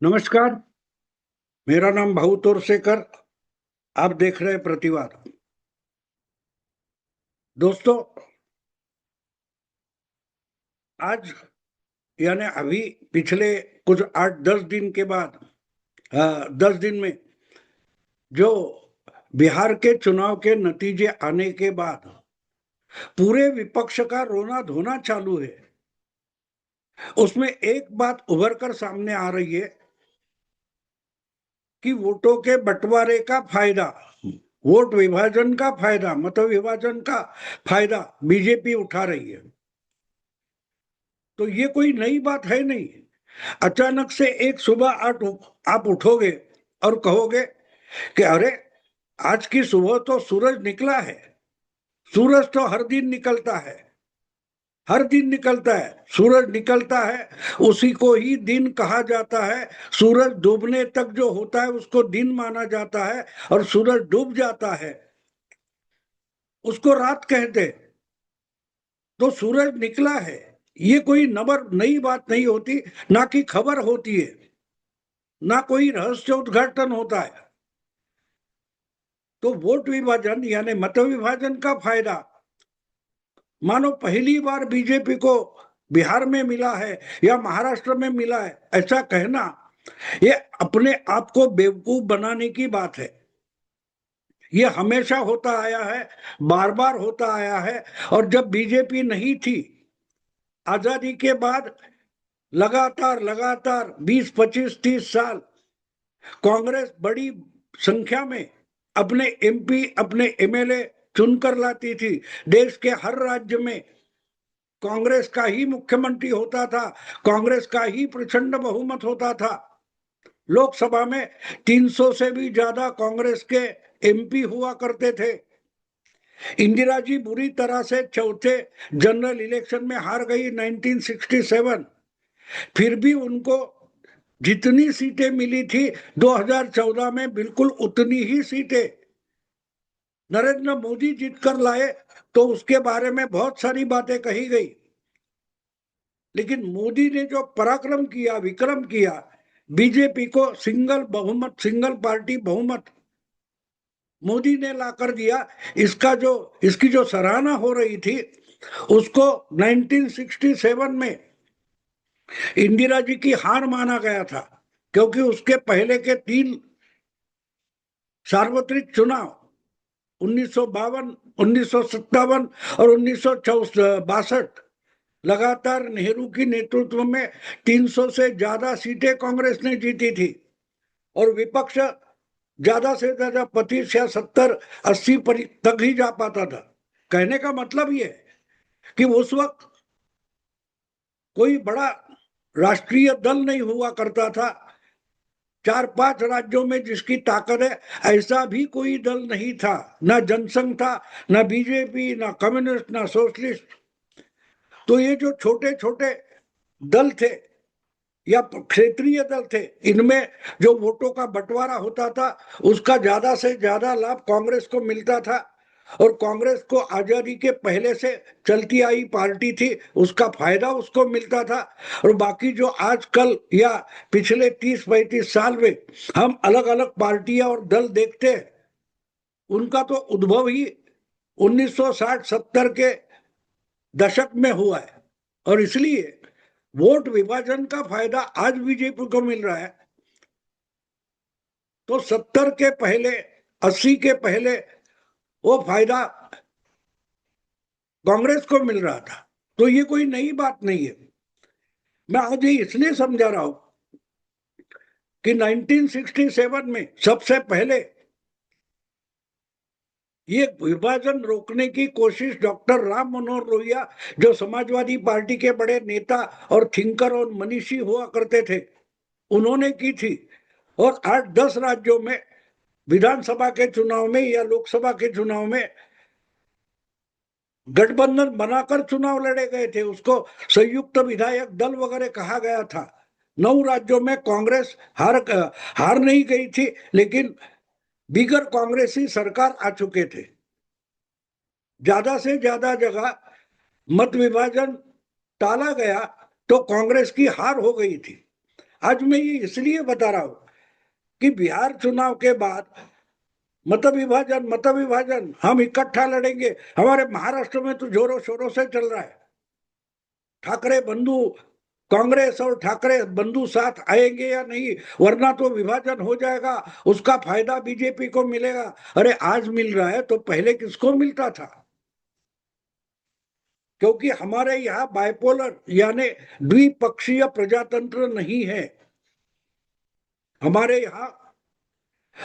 नमस्कार। मेरा नाम भाऊ तोरसेकर। आप देख रहे हैं प्रतिवाद। दोस्तों, आज यानी अभी पिछले कुछ 8-10 दिन के बाद 10 दिन में जो बिहार के चुनाव के नतीजे आने के बाद पूरे विपक्ष का रोना धोना चालू है। उसमें एक बात उभर कर सामने आ रही है कि वोटों के बंटवारे का फायदा, वोट विभाजन का फायदा, मत विभाजन का फायदा बीजेपी उठा रही है। तो ये कोई नई बात है नहीं। अचानक से एक सुबह आप उठोगे और कहोगे कि अरे, आज की सुबह तो सूरज निकला है। सूरज तो हर दिन निकलता है, हर दिन निकलता है। सूरज निकलता है, उसी को ही दिन कहा जाता है। सूरज डूबने तक जो होता है उसको दिन माना जाता है, और सूरज डूब जाता है उसको रात कहते हैं। तो सूरज निकला है, ये कोई नई बात नहीं होती, ना कि खबर होती है, ना कोई रहस्य उद्घाटन होता है। तो वोट विभाजन यानी मत विभाजन का फायदा मानो पहली बार बीजेपी को बिहार में मिला है या महाराष्ट्र में मिला है, ऐसा कहना ये अपने आप को बेवकूफ बनाने की बात है। ये हमेशा होता आया है, बार बार होता आया है। और जब बीजेपी नहीं थी, आजादी के बाद लगातार लगातार 20, 25, 30 साल कांग्रेस बड़ी संख्या में अपने एमपी, अपने एमएलए चुनकर लाती थी। देश के हर राज्य में कांग्रेस का ही मुख्यमंत्री होता था, कांग्रेस का ही प्रचंड बहुमत होता था। लोकसभा में 300 से भी ज्यादा कांग्रेस के एमपी हुआ करते थे। इंदिरा जी बुरी तरह से चौथे जनरल इलेक्शन में हार गई 1967। फिर भी उनको जितनी सीटें मिली थी 2014 में, बिल्कुल उतनी ही सीटें नरेंद्र मोदी जीत कर लाए। तो उसके बारे में बहुत सारी बातें कही गई, लेकिन मोदी ने जो पराक्रम किया, विक्रम किया, बीजेपी को सिंगल बहुमत, सिंगल पार्टी बहुमत मोदी ने ला कर दिया। इसकी जो सराहना हो रही थी, उसको 1967 में इंदिरा जी की हार माना गया था, क्योंकि उसके पहले के 3 सार्वत्रिक चुनाव 1952, 1957 और 1962 लगातार नेहरू की नेतृत्व में 300 से ज्यादा सीटें कांग्रेस ने जीती थी। और विपक्ष ज्यादा से ज्यादा 25 या 70, 80 तक ही जा पाता था। कहने का मतलब ये है कि उस वक्त कोई बड़ा राष्ट्रीय दल नहीं हुआ करता था। 4-5 राज्यों में जिसकी ताकत है, ऐसा भी कोई दल नहीं था। ना जनसंघ था, ना बीजेपी, ना कम्युनिस्ट, ना सोशलिस्ट। तो ये जो छोटे छोटे दल थे या क्षेत्रीय दल थे, इनमें जो वोटों का बंटवारा होता था, उसका ज्यादा से ज्यादा लाभ कांग्रेस को मिलता था। और कांग्रेस को आजादी के पहले से चलती आई पार्टी थी, उसका फायदा उसको मिलता था। और बाकी जो आजकल या पिछले 30-35 साल में हम अलग अलग पार्टियां और दल देखते हैं, उनका तो उद्भव ही 1960-70 के दशक में हुआ है। और इसलिए वोट विभाजन का फायदा आज बीजेपी को मिल रहा है, तो 70 के पहले, 80 के पहले वो फायदा कांग्रेस को मिल रहा था। तो ये कोई नई बात नहीं है। मैं आज ये इसलिए समझा रहा हूं कि 1967 में सबसे पहले ये विभाजन रोकने की कोशिश डॉक्टर राम मनोहर लोहिया, जो समाजवादी पार्टी के बड़े नेता और थिंकर और मनीषी हुआ करते थे, उन्होंने की थी। और 8-10 राज्यों में विधानसभा के चुनाव में या लोकसभा के चुनाव में गठबंधन बनाकर चुनाव लड़े गए थे। उसको संयुक्त विधायक दल वगैरह कहा गया था। 9 राज्यों में कांग्रेस हार नहीं गई थी, लेकिन बिगर कांग्रेसी सरकार आ चुके थे। ज्यादा से ज्यादा जगह मत विभाजन टाला गया तो कांग्रेस की हार हो गई थी। आज मैं ये इसलिए बता रहा हूं कि बिहार चुनाव के बाद मत विभाजन हम इकट्ठा लड़ेंगे, हमारे महाराष्ट्र में तो जोरों शोरों से चल रहा है। ठाकरे बंधु, कांग्रेस और ठाकरे बंधु साथ आएंगे या नहीं, वरना तो विभाजन हो जाएगा, उसका फायदा बीजेपी को मिलेगा। अरे आज मिल रहा है तो पहले किसको मिलता था? क्योंकि हमारे यहाँ बाइपोलर यानी द्विपक्षीय प्रजातंत्र नहीं है। हमारे यहाँ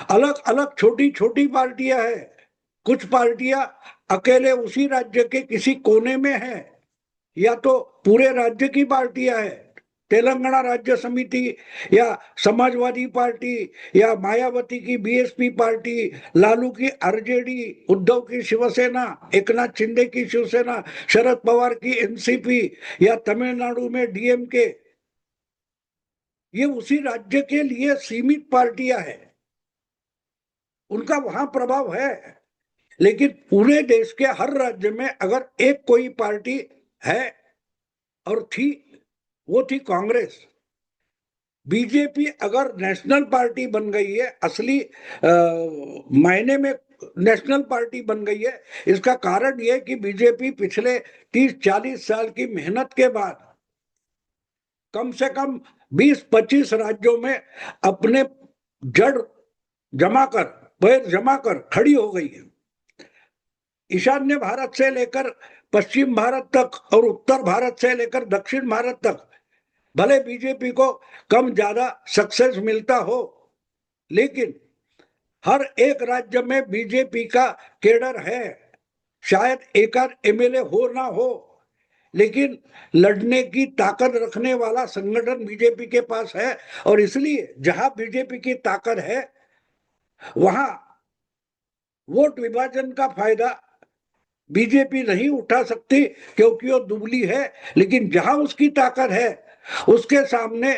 अलग अलग छोटी छोटी पार्टियां हैं। कुछ पार्टियां अकेले उसी राज्य के किसी कोने में है, या तो पूरे राज्य की पार्टियां हैं। तेलंगाना राज्य समिति, या समाजवादी पार्टी, या मायावती की बीएसपी पार्टी, लालू की आरजेडी, उद्धव की शिवसेना, एकनाथ शिंदे की शिवसेना, शरद पवार की एनसीपी, या तमिलनाडु में डीएमके। ये उसी राज्य के लिए सीमित पार्टियां हैं, उनका वहां प्रभाव है। लेकिन पूरे देश के हर राज्य में अगर एक कोई पार्टी है और थी, वो थी कांग्रेस। बीजेपी अगर नेशनल पार्टी बन गई है, असली मायने में नेशनल पार्टी बन गई है, इसका कारण यह कि बीजेपी पिछले 30-40 साल की मेहनत के बाद कम से कम 20-25 राज्यों में अपने जड़ जमाकर, पैर जमाकर खड़ी हो गई है। ईशान्य भारत से लेकर पश्चिम भारत तक और उत्तर भारत से लेकर दक्षिण भारत तक भले बीजेपी को कम ज्यादा सक्सेस मिलता हो, लेकिन हर एक राज्य में बीजेपी का केडर है। शायद एक आध एमएलए हो ना हो, लेकिन लड़ने की ताकत रखने वाला संगठन बीजेपी के पास है। और इसलिए जहां बीजेपी की ताकत है, वहां वोट विभाजन का फायदा बीजेपी नहीं उठा सकती, क्योंकि वो दुबली है। लेकिन जहां उसकी ताकत है, उसके सामने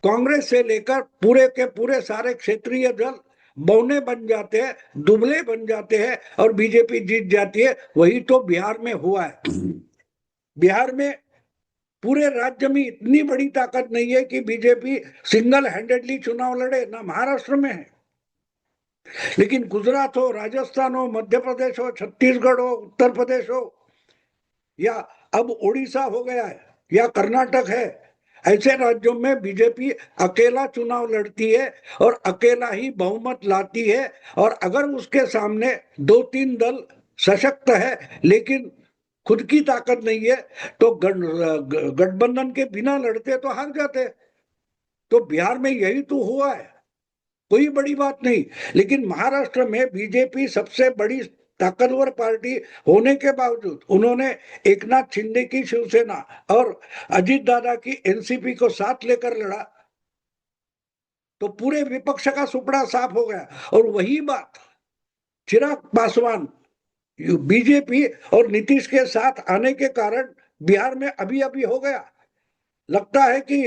कांग्रेस से लेकर पूरे के पूरे सारे क्षेत्रीय दल बौने बन जाते हैं, दुबले बन जाते हैं, और बीजेपी जीत जाती है। वही तो बिहार में हुआ है। बिहार में पूरे राज्य में इतनी बड़ी ताकत नहीं है कि बीजेपी सिंगल हैंडेडली चुनाव लड़े, ना महाराष्ट्र में है। लेकिन गुजरात हो, राजस्थान हो, मध्य प्रदेश हो, छत्तीसगढ़ हो, उत्तर प्रदेश हो, या अब उड़ीसा हो गया है, या कर्नाटक है, ऐसे राज्यों में बीजेपी अकेला चुनाव लड़ती है और अकेला ही बहुमत लाती है। और अगर उसके सामने 2-3 दल सशक्त है लेकिन खुद की ताकत नहीं है, तो गठबंधन के बिना लड़ते तो हार जाते। तो बिहार में यही तो हुआ है, कोई बड़ी बात नहीं। लेकिन महाराष्ट्र में बीजेपी सबसे बड़ी ताकतवर पार्टी होने के बावजूद उन्होंने एकनाथ शिंदे की शिवसेना और अजीत दादा की एनसीपी को साथ लेकर लड़ा, तो पूरे विपक्ष का सुपड़ा साफ हो गया। और वही बात चिराग पासवान बीजेपी और नीतीश के साथ आने के कारण बिहार में अभी अभी हो गया। लगता है कि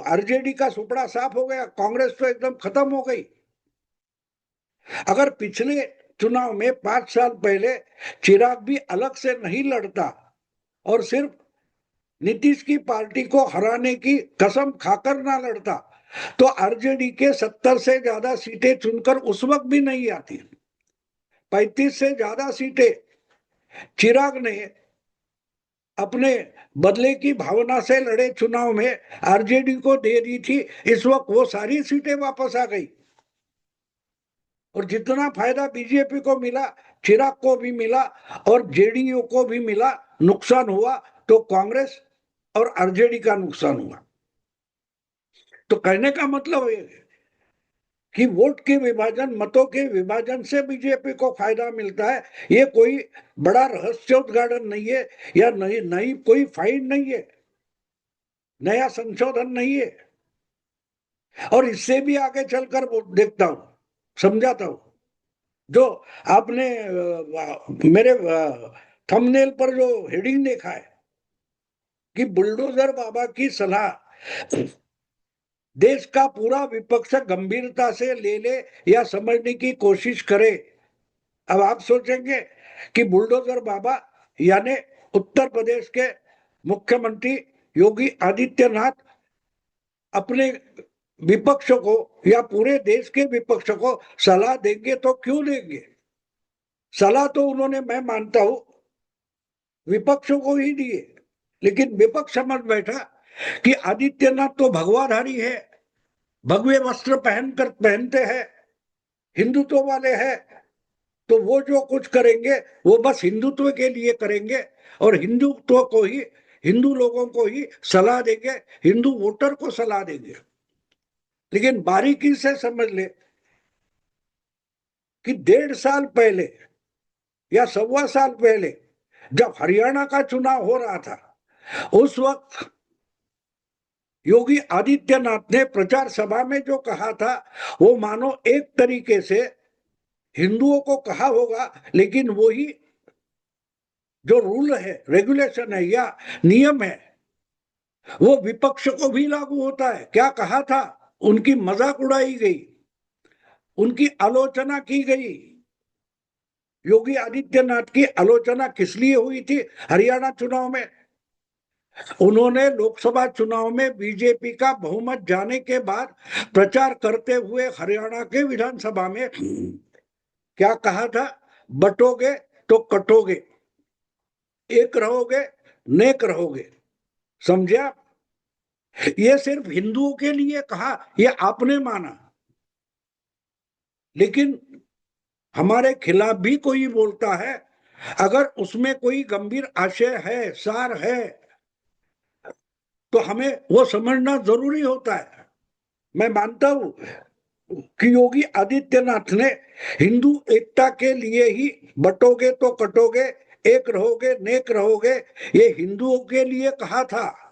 आरजेडी का सुपड़ा साफ हो गया, कांग्रेस तो एकदम खत्म हो गई। अगर पिछले चुनाव में 5 साल पहले चिराग भी अलग से नहीं लड़ता और सिर्फ नीतीश की पार्टी को हराने की कसम खाकर ना लड़ता, तो आरजेडी के 70 से ज्यादा सीटें चुनकर उस वक्त भी नहीं आती। 35 से ज्यादा सीटें चिराग ने अपने बदले की भावना से लड़े चुनाव में आरजेडी को दे दी थी। इस वक्त वो सारी सीटें वापस आ गई, और जितना फायदा बीजेपी को मिला, चिराग को भी मिला और जेडीयू को भी मिला। नुकसान हुआ तो कांग्रेस और आरजेडी का नुकसान हुआ। तो कहने का मतलब ये कि वोट के विभाजन, मतों के विभाजन से बीजेपी को फायदा मिलता है। ये कोई बड़ा रहस्योद्घाटन नहीं है, या नई नई कोई फाइंड नहीं है, नया संशोधन नहीं है। और इससे भी आगे चलकर देखता हूं, समझाता हूं। जो आपने मेरे थंबनेल पर जो हेडिंग देखा है कि बुलडोजर बाबा की सलाह देश का पूरा विपक्ष गंभीरता से ले ले या समझने की कोशिश करे। अब आप सोचेंगे कि बुलडोजर बाबा यानी उत्तर प्रदेश के मुख्यमंत्री योगी आदित्यनाथ अपने विपक्ष को या पूरे देश के विपक्ष को सलाह देंगे तो क्यों देंगे? सलाह तो उन्होंने, मैं मानता हूं, विपक्षों को ही दिए, लेकिन विपक्ष समझ बैठा कि आदित्यनाथ तो भगवाधारी है, भगवे वस्त्र पहनते हैं, हिंदुत्व वाले हैं, तो वो जो कुछ करेंगे वो बस हिंदुत्व के लिए करेंगे और हिंदुत्व को ही, हिंदू लोगों को ही सलाह देंगे, हिंदू वोटर को सलाह देंगे। लेकिन बारीकी से समझ ले कि 1.5 साल पहले या 1.25 साल पहले जब हरियाणा का चुनाव हो रहा था, उस वक्त योगी आदित्यनाथ ने प्रचार सभा में जो कहा था वो मानो एक तरीके से हिंदुओं को कहा होगा, लेकिन वही जो रूल है, रेगुलेशन है या नियम है, वो विपक्ष को भी लागू होता है। क्या कहा था? उनकी मजाक उड़ाई गई, उनकी आलोचना की गई। योगी आदित्यनाथ की आलोचना किस लिए हुई थी हरियाणा चुनाव में? उन्होंने लोकसभा चुनाव में बीजेपी का बहुमत जाने के बाद प्रचार करते हुए हरियाणा के विधानसभा में क्या कहा था? बटोगे तो कटोगे, एक रहोगे नेक रहोगे। समझा? ये सिर्फ हिंदुओं के लिए कहा, ये आपने माना, लेकिन हमारे खिलाफ भी कोई बोलता है, अगर उसमें कोई गंभीर आशय है, सार है, तो हमें वो समझना जरूरी होता है। मैं मानता हूं कि योगी आदित्यनाथ ने हिंदू एकता के लिए ही बटोगे तो कटोगे, एक रहोगे नेक रहोगे, ये हिंदुओं के लिए कहा था।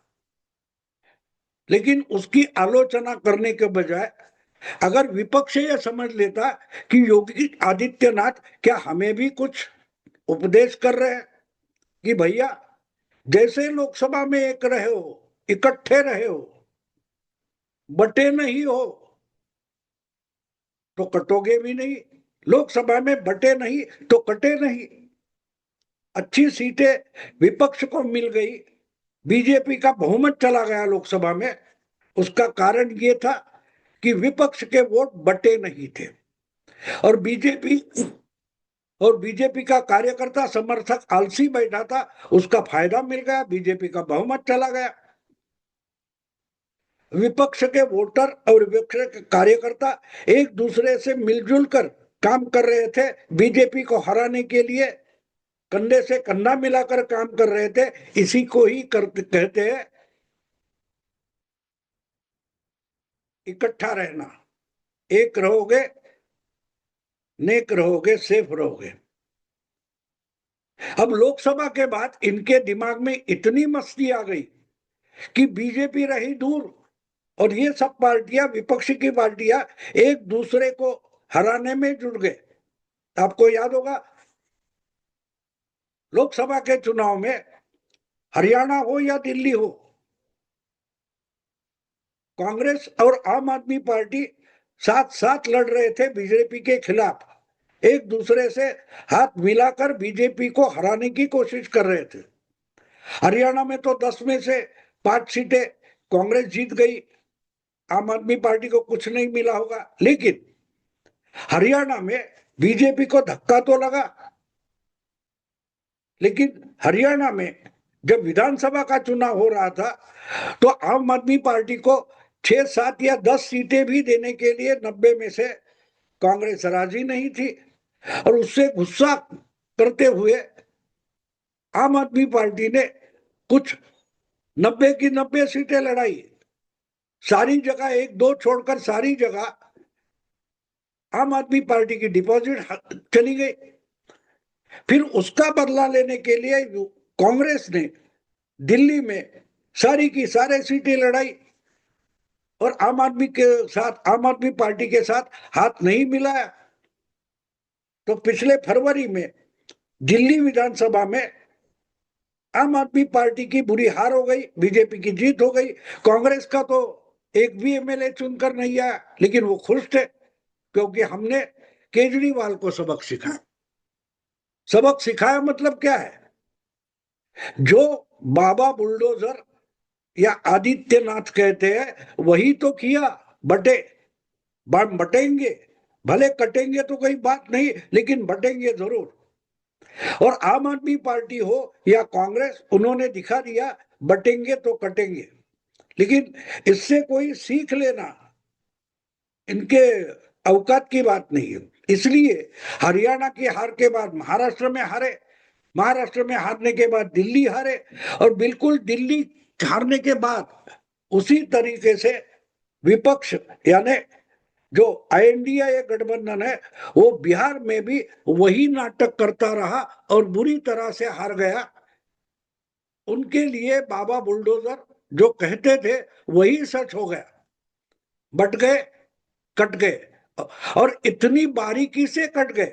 लेकिन उसकी आलोचना करने के बजाय अगर विपक्ष यह समझ लेता कि योगी आदित्यनाथ क्या हमें भी कुछ उपदेश कर रहे हैं कि भैया जैसे लोकसभा में एक रहे हो, इकट्ठे रहे हो, बटे नहीं हो, तो कटोगे भी नहीं, लोकसभा में बटे नहीं तो कटे नहीं। अच्छी सीटें विपक्ष को मिल गई, बीजेपी का बहुमत चला गया लोकसभा में। उसका कारण ये था कि विपक्ष के वोट बटे नहीं थे और बीजेपी का कार्यकर्ता समर्थक आलसी बैठा था, उसका फायदा मिल गया, बीजेपी का बहुमत चला गया। विपक्ष के वोटर और विपक्ष के कार्यकर्ता एक दूसरे से मिलजुल कर काम कर रहे थे, बीजेपी को हराने के लिए कंधे से कंधा मिलाकर काम कर रहे थे। इसी को ही कहते हैं इकट्ठा रहना, एक रहोगे नेक रहोगे, सेफ रहोगे। अब लोकसभा के बाद इनके दिमाग में इतनी मस्ती आ गई कि बीजेपी रही दूर और ये सब पार्टियां, विपक्षी की पार्टियां एक दूसरे को हराने में जुट गए। आपको याद होगा लोकसभा के चुनाव में हरियाणा हो या दिल्ली हो, कांग्रेस और आम आदमी पार्टी साथ साथ लड़ रहे थे बीजेपी के खिलाफ, एक दूसरे से हाथ मिलाकर बीजेपी को हराने की कोशिश कर रहे थे। हरियाणा में तो 10 में से 5 सीटें कांग्रेस जीत गई, आम आदमी पार्टी को कुछ नहीं मिला होगा, लेकिन हरियाणा में बीजेपी को धक्का तो लगा। लेकिन हरियाणा में जब विधानसभा का चुनाव हो रहा था तो आम आदमी पार्टी को 6, 7 या 10 सीटें भी देने के लिए 90 में से कांग्रेस राजी नहीं थी और उससे गुस्सा करते हुए आम आदमी पार्टी ने कुछ 90 की 90 सीटें लड़ाई। सारी जगह, एक दो छोड़कर सारी जगह आम आदमी पार्टी की डिपॉजिट चली गई। फिर उसका बदला लेने के लिए कांग्रेस ने दिल्ली में सारी की सारी सीटें लड़ाई और आम आदमी के साथ, आम आदमी पार्टी के साथ हाथ नहीं मिलाया। तो पिछले फरवरी में दिल्ली विधानसभा में आम आदमी पार्टी की बुरी हार हो गई, बीजेपी की जीत हो गई। कांग्रेस का तो एक भी एमएलए चुनकर नहीं आया, लेकिन वो खुश थे क्योंकि हमने केजरीवाल को सबक सिखाया। सबक सिखाया मतलब क्या है? जो बाबा बुलडोजर या आदित्यनाथ कहते हैं वही तो किया, बटे बटेंगे, भले कटेंगे तो कोई बात नहीं, लेकिन बटेंगे जरूर। और आम आदमी पार्टी हो या कांग्रेस, उन्होंने दिखा दिया बटेंगे तो कटेंगे। लेकिन इससे कोई सीख लेना इनके औकात की बात नहीं है। इसलिए हरियाणा की हार के बाद महाराष्ट्र में हारे, महाराष्ट्र में हारने के बाद दिल्ली हारे, और बिल्कुल दिल्ली हारने के बाद उसी तरीके से विपक्ष यानी जो INDA गठबंधन है वो बिहार में भी वही नाटक करता रहा और बुरी तरह से हार गया। उनके लिए बाबा बुलडोजर जो कहते थे वही सच हो गया, बट गए, कट गए, और इतनी बारीकी से कट गए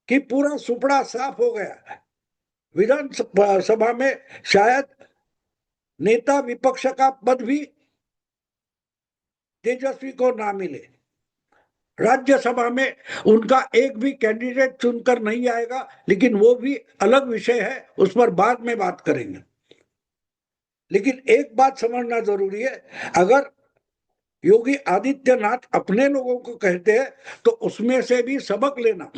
कि पूरा सुपड़ा साफ हो गया। विधानसभा में शायद नेता विपक्ष का पद भी तेजस्वी को ना मिले, राज्यसभा में उनका एक भी कैंडिडेट चुनकर नहीं आएगा, लेकिन वो भी अलग विषय है, उस पर बाद में बात करेंगे। लेकिन एक बात समझना जरूरी है, अगर योगी आदित्यनाथ अपने लोगों को कहते हैं तो उसमें से भी सबक लेना,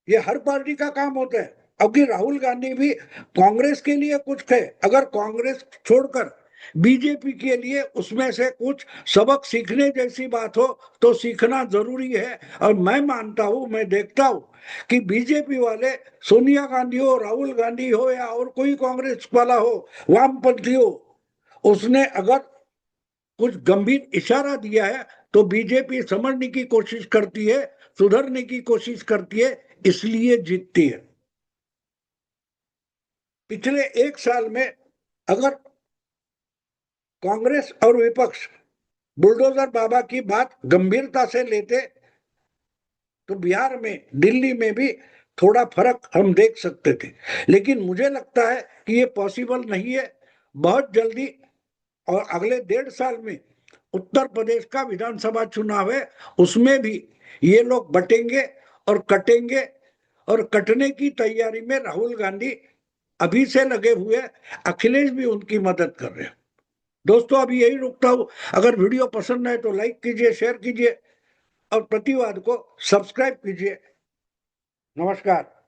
ये हर पार्टी का काम होता है। अब कि राहुल गांधी भी कांग्रेस के लिए कुछ कहे, अगर कांग्रेस छोड़कर बीजेपी के लिए उसमें से कुछ सबक सीखने जैसी बात हो तो सीखना जरूरी है। और मैं मानता हूं, मैं देखता हूं कि बीजेपी वाले, सोनिया गांधी हो, राहुल गांधी हो, या और कोई कांग्रेस वाला हो, वामपंथी हो, उसने अगर कुछ गंभीर इशारा दिया है तो बीजेपी समझने की कोशिश करती है, सुधरने की कोशिश करती है, इसलिए जीतती है। पिछले एक साल में अगर कांग्रेस और विपक्ष बुलडोजर बाबा की बात गंभीरता से लेते तो बिहार में, दिल्ली में भी थोड़ा फर्क हम देख सकते थे। लेकिन मुझे लगता है कि ये पॉसिबल नहीं है। बहुत जल्दी, और अगले 1.5 साल में उत्तर प्रदेश का विधानसभा चुनाव है, उसमें भी ये लोग बटेंगे और कटेंगे, और कटने की तैयारी में राहुल गांधी अभी से लगे हुए, अखिलेश भी उनकी मदद कर रहे हैं। दोस्तों, अभी यही रुकता हूं। अगर वीडियो पसंद आए तो लाइक कीजिए, शेयर कीजिए, और प्रतिवाद को सब्सक्राइब कीजिए। नमस्कार।